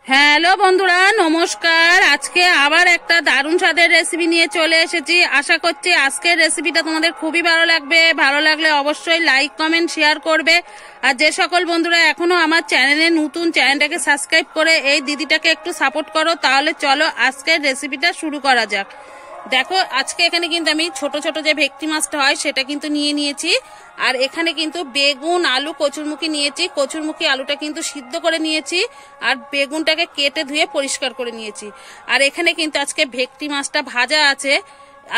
Hello বন্ধুরা, নমস্কার। আজকে আবার একটা দারুণ স্বাদের রেসিপি নিয়ে চলে এসেছি। আশা করছি আজকের রেসিপিটা তোমাদের খুবই ভালো লাগবে। ভালো লাগলে অবশ্যই লাইক কমেন্ট শেয়ার করবে। আর যে সকল বন্ধুরা এখনো আমার চ্যানেলে নতুন, চ্যানেলটাকে সাবস্ক্রাইব করে এই দিদিটাকে একটু সাপোর্ট করো। তাহলে চলো আজকের রেসিপিটা শুরু করা যাক। দেখো, আজকে এখানে কিন্তু আমি ছোট ছোট যে ভেটকি মাছটা হয় সেটা কিন্তু নিয়ে নিয়েছি। আর এখানে কিন্তু বেগুন, আলু, কচুরমুখী নিয়েছি। কচুরমুখী আলুটা কিন্তু সিদ্ধ করে নিয়েছি আর বেগুনটাকে কেটে ধুয়ে পরিষ্কার করে নিয়েছি। আর এখানে কিন্তু আজকে ভেটকি মাছটা ভাজা আছে।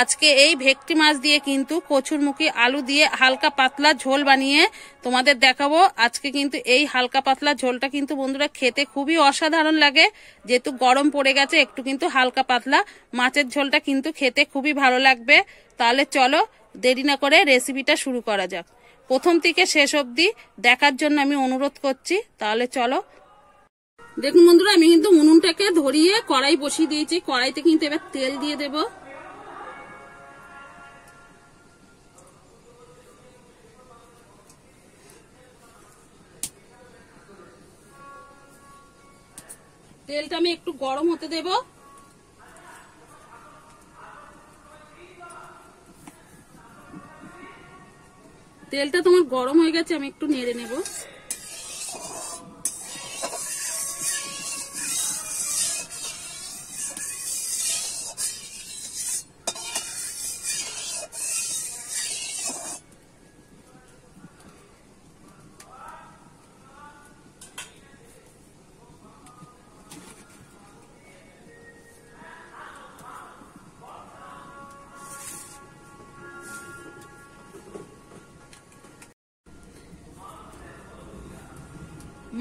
আজকে এই ভেটকি মাছ দিয়ে কিন্তু কচুরমুখী আলু দিয়ে হালকা পাতলা ঝোল বানিয়ে তোমাদের দেখাবো। আজকে কিন্তু এই হালকা পাতলা ঝোলটা কিন্তু বন্ধুরা খেতে খুবই অসাধারণ লাগে। যেহেতু গরম পড়ে গেছে, একটু কিন্তু হালকা পাতলা মাছের ঝোলটা কিন্তু খেতে খুবই ভালো লাগবে। তাহলে চলো দেরি না করে রেসিপিটা শুরু করা যাক। প্রথম থেকে শেষ অবধি দেখার জন্য আমি অনুরোধ করছি। তাহলে চলো। দেখুন বন্ধুরা, আমি কিন্তু উনুনটাকে ধরিয়ে কড়াই বসিয়ে দিয়েছি। কড়াইতে কিন্তু এবার তেল দিয়ে দেব। তেলটা আমি একটু গরম হতে দেব। তেলটা তোমার গরম হয়ে গেছে, আমি একটু নেড়ে নেব।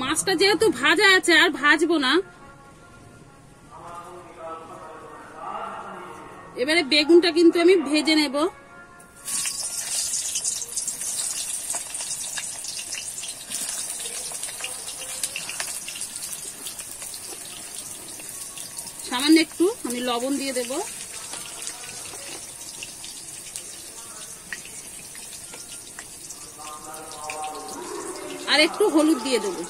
মাছটা যেহেতু ভাজা আছে আর ভাজবো না। এবারে বেগুনটা কিন্তু আমি ভেজে নেব। সামান্য একটু আমি লবণ দিয়ে দেব। আর একটু হলুদ দিয়ে দেবো।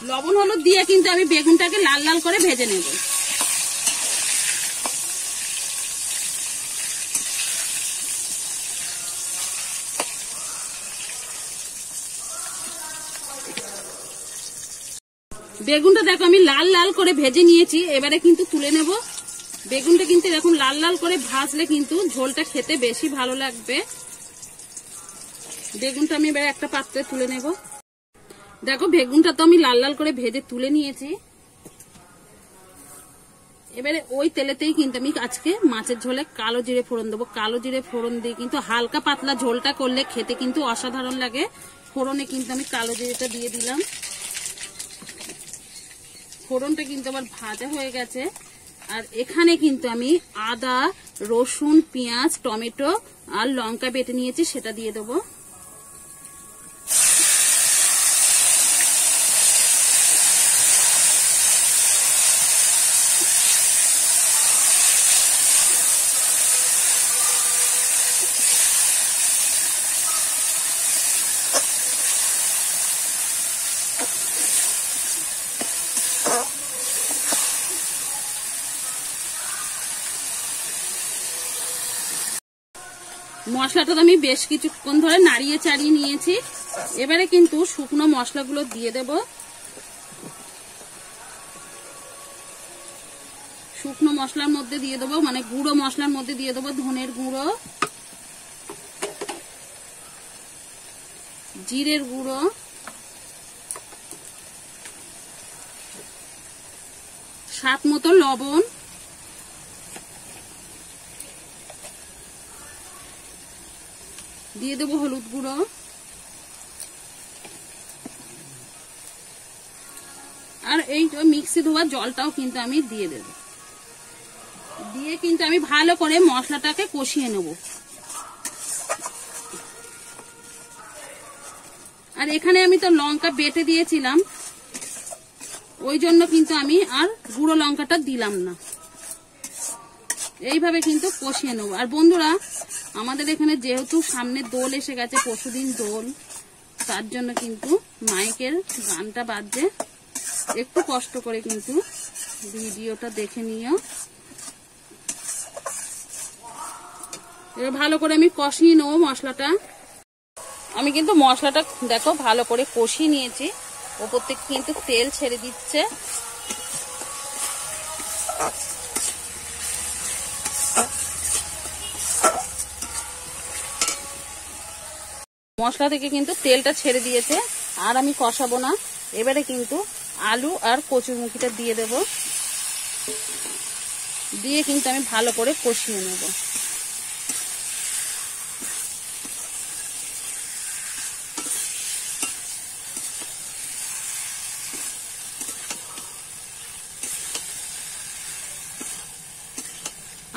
লবণ হলুদ দিয়ে কিন্তু আমি বেগুনটাকে লাল লাল করে ভেজে নেব। বেগুনটা দেখো আমি লাল লাল করে ভেজে নিয়েছি। এবারে কিন্তু তুলে নেব। বেগুনটা কিন্তু এরকম লাল লাল করে ভাজলে কিন্তু ঝোলটা খেতে বেশি ভালো লাগবে। বেগুনটা আমি এবারে একটা পাত্রে তুলে নেব। দেখো, বেগুনটা তো আমি লাল লাল করে ভেজে তুলে নিয়েছি। এবারে ওই তেলেতেই কিন্তু আমি আজকে মাছের ঝোলে কালো জিরে ফোড়ন দেবো। কালো জিরে ফোড়ন দিয়ে কিন্তু হালকা পাতলা ঝোলটা করলে খেতে কিন্তু অসাধারণ লাগে। ফোড়নে কিন্তু আমি কালো জিরেটা দিয়ে দিলাম। ফোড়নটা কিন্তু আমার ভাজা হয়ে গেছে। আর এখানে কিন্তু আমি আদা, রসুন, পেঁয়াজ, টমেটো আর লঙ্কা বেটে নিয়েছি, সেটা দিয়ে দেবো। মশলাটা আমি বেশ কিছুক্ষণ ধরে নাড়িয়ে চাড়িয়ে নিয়েছি। এবারে কিন্তু শুকনো মশলাগুলো দিয়ে দেব। শুকনো মশলার মধ্যে দিয়ে দেবো, মানে গুঁড়ো মশলার মধ্যে দিয়ে দেবো ধনের গুঁড়ো, জিরের গুঁড়ো, স্বাদ মতো লবণ, দিয়ে দেবো হলুদ গুঁড়ো, আর এই মিক্সি ধোয়া জলটাও কিন্তু আমি দিয়ে দেব। দিয়ে কিন্তু আমি ভালো করে মশলাটাকে কষিয়ে নেব। আর এখানে আমি তো লঙ্কা বেটে দিয়েছিলাম, ওই জন্য কিন্তু আমি আর গুঁড়ো লঙ্কাটা দিলাম না। এইভাবে কিন্তু কষিয়ে নেব। আর বন্ধুরা, আমাদের এখানে যেহেতু সামনে দোল এসে গেছে, পরশুদিন দোল, তার জন্য কিন্তু মাইকের গানটা বাজছে। একটু কষ্ট করে কিন্তু ভিডিওটা দেখে নিও। এবার ভালো করে আমি কষিয়ে নেবো মশলাটা। আমি কিন্তু মশলাটা দেখো ভালো করে কষিয়ে নিয়েছি, ওপর থেকে কিন্তু তেল ছেড়ে দিচ্ছে। মশলা থেকে কিন্তু তেলটা ছেড়ে দিয়েছে, আর আমি কষাবো না। এবারে কিন্তু আলু আর কচুরমুখিটা দিয়ে দেব, দিয়ে কিন্তু আমি ভালো করে কষিয়ে নেব।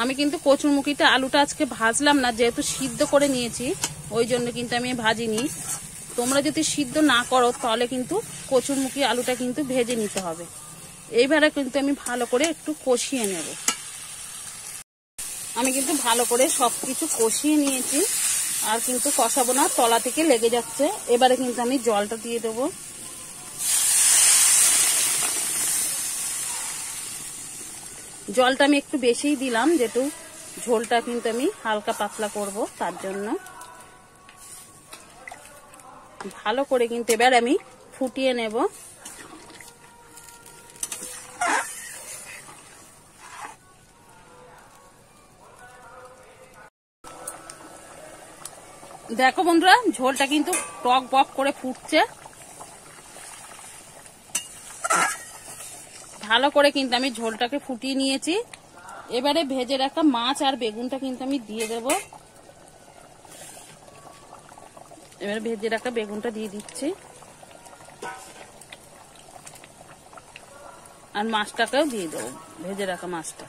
আমি কিন্তু কচুরমুখিটা আলুটা আজকে ভাজলাম না, যেহেতু সিদ্ধ করে নিয়েছি ওই জন্য কিন্তু আমি ভাজিনি। তোমরা যদি সিদ্ধ না করো তাহলে কিন্তু কচুরমুখী আলুটা কিন্তু ভেজে নিতে হবে। এইবারে কিন্তু আমি ভালো করে একটু কষিয়ে নেব। আমি কিন্তু ভালো করে সবকিছু কষিয়ে নিয়েছি, আর কিন্তু কষাবো না, তলা থেকে লেগে যাচ্ছে। এবারে কিন্তু আমি জলটা দিয়ে দেবো। জলটা আমি একটু বেশিই দিলাম, যেহেতু ঝোলটা কিন্তু আমি হালকা পাতলা করব, তার জন্য। ভালো করে কিন্তু এবার আমি ফুটিয়ে নেব। দেখো বন্ধুরা, ঝোলটা কিন্তু টক বক করে ফুটছে। ভালো করে কিন্তু আমি ঝোলটাকে ফুটিয়ে নিয়েছি। এবারে ভেজে রাখা মাছ আর বেগুনটা কিন্তু আমি দিয়ে দেব। এবারে ভেজে রাখা বেগুনটা দিয়ে দিচ্ছি, আর মাছটাকেও দিয়ে দেবো, ভেজে রাখা মাছটা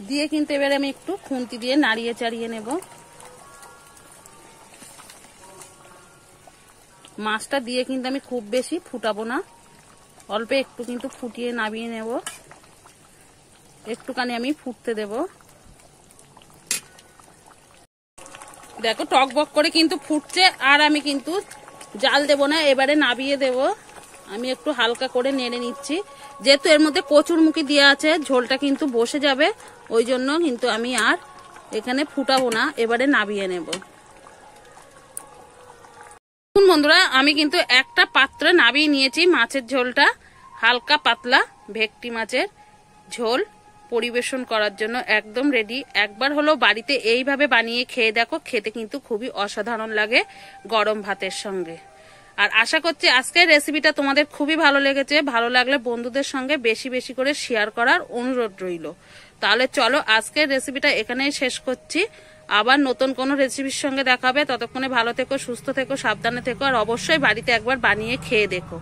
দিয়ে কিন্তু এবারে আমি একটু খুন্তি দিয়ে নাড়িয়ে চাড়িয়ে নেব। মাছটা দিয়ে কিন্তু আমি খুব বেশি ফুটাবো না, অল্প একটু কিন্তু ফুটিয়ে নামিয়ে নেব। একটুখানি আমি ফুটতে দেব। দেখো টক বক করে কিন্তু ফুটছে, আর আমি কিন্তু জাল দেব না, এবারে নামিয়ে দেব। আমি একটু হালকা করে নেড়ে নিচ্ছি, যেহেতু এর মধ্যে কচুরমুখী দেওয়া আছে, ঝোলটা কিন্তু বসে যাবে, ওই জন্য কিন্তু আমি আর এখানে ফুটাবো না, এবারে নামিয়ে নেব। বন্ধুরা, আমি কিন্তু একটা পাত্রে নামিয়ে নিয়েছি মাছের ঝোলটা, হালকা পাতলা ভেটকি মাছের ঝোল পরিবেশন করার জন্য একদম রেডি। একবার হলো বাড়িতে এইভাবে বানিয়ে খেয়ে দেখো, খেতে কিন্তু খুবই অসাধারণ লাগে গরম ভাতের সঙ্গে। আর আশা করছি আজকের রেসিপিটা তোমাদের খুবই ভালো লেগেছে। ভালো লাগলে বন্ধুদের সঙ্গে বেশি বেশি করে শেয়ার করার অনুরোধ রইল। তাহলে চলো আজকের রেসিপিটা এখানেই শেষ করছি। আবার নতুন কোনো রেসিপির সঙ্গে দেখা হবে। ততক্ষণে ভালো থেকো, সুস্থ থেকো, সাবধানে থেকো, আর অবশ্যই বাড়িতে একবার বানিয়ে খেয়ে দেখো।